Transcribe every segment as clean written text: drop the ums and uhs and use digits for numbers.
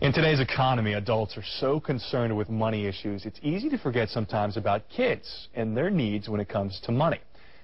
In today's economy, adults are so concerned with money issues, it's easy to forget sometimes about kids and their needs when it comes to money.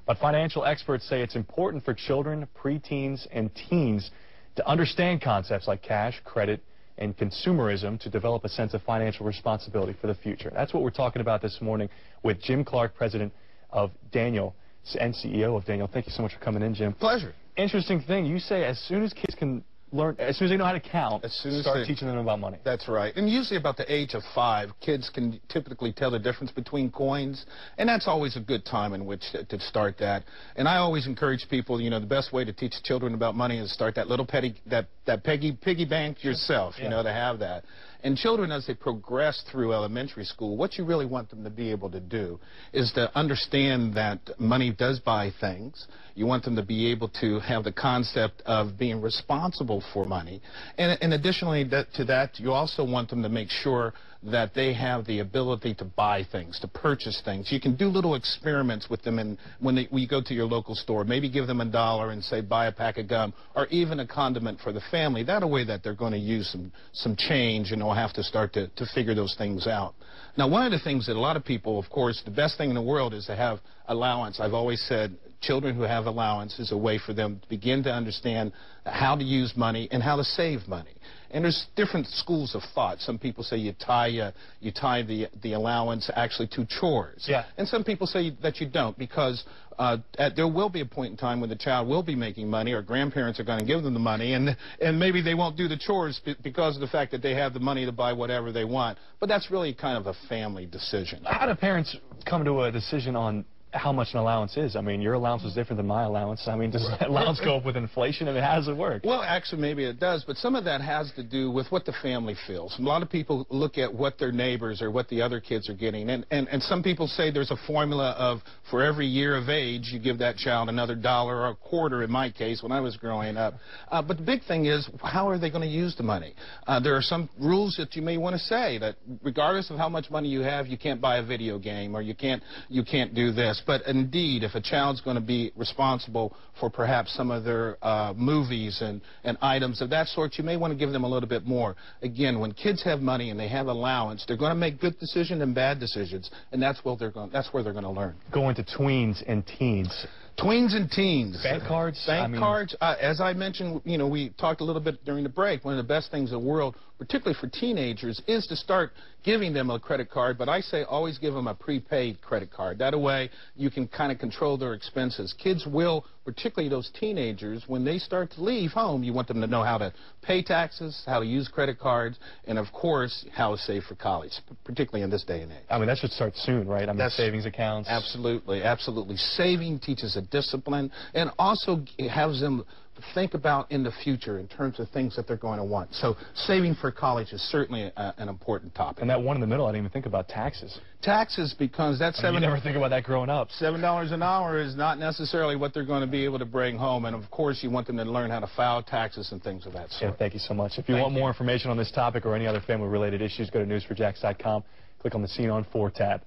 But financial experts say it's important for children, preteens, and teens to understand concepts like cash, credit, and consumerism to develop a sense of financial responsibility for the future. That's what we're talking about this morning with Jim Clark, president of Daniel and CEO of Daniel. Thank you so much for coming in, Jim. Pleasure. Interesting thing, you say as soon as kids can learn, as soon as they know how to count, start teaching them about money. That's right. And usually about the age of 5, kids can typically tell the difference between coins, and that's always a good time in which to start that. And I always encourage people, you know, the best way to teach children about money is start that little piggy bank yourself, you know, to have that. And children, as they progress through elementary school, what you really want them to be able to do is to understand that money does buy things. You want them to be able to have the concept of being responsible for money. And additionally to that, you also want them to make sure that they have the ability to buy things, to purchase things. You can do little experiments with them when you go to your local store. Maybe give them $1 and say buy a pack of gum or even a condiment for the family. That a way that they're going to use some change and they'll have to start to figure those things out. Now, one of the things that a lot of people, of course, the best thing in the world is to have allowance. I've always said children who have allowance is a way for them to begin to understand how to use money and how to save money. And there's different schools of thought. Some people say you tie the allowance actually to chores. Yeah. And some people say that you don't, because there will be a point in time when the child will be making money, or grandparents are going to give them the money, and maybe they won't do the chores because of the fact that they have the money to buy whatever they want. But that's really kind of a family decision. How do parents come to a decision on how much an allowance is? I mean, your allowance is different than my allowance. I mean, does that allowance go up with inflation? I mean, how does it work? Well, actually, maybe it does, but some of that has to do with what the family feels. A lot of people look at what their neighbors or what the other kids are getting, and some people say there's a formula of for every year of age, you give that child another $1 or a quarter, in my case, when I was growing up. But the big thing is, how are they going to use the money? There are some rules that you may want to say that regardless of how much money you have, you can't buy a video game, or you can't do this. But indeed, if a child's going to be responsible for perhaps some of their movies and items of that sort, you may want to give them a little bit more. Again, when kids have money and they have allowance, they're going to make good decisions and bad decisions, and that's where they're going to learn. Going to tweens and teens. Tweens and teens. Bank cards? Bank cards. As I mentioned, you know, we talked a little bit during the break. One of the best things in the world, particularly for teenagers, is to start giving them a credit card. But I say always give them a prepaid credit card. That way you can kind of control their expenses. Kids will, particularly those teenagers, when they start to leave home, you want them to know how to pay taxes, how to use credit cards, and, of course, how to save for college, particularly in this day and age. I mean, that should start soon, right? I mean, savings accounts. Absolutely, absolutely. Saving teaches a discipline and also has them think about in the future in terms of things that they're going to want. So saving for college is certainly an important topic. And that one in the middle, I didn't even think about taxes. Taxes, because that's you never think about that growing up. $7 an hour is not necessarily what they're going to be able to bring home. And, of course, you want them to learn how to file taxes and things of that sort. Yeah, thank you so much. If you want more information on this topic or any other family-related issues, go to news4jax.com. Click on the Scene on 4 tab.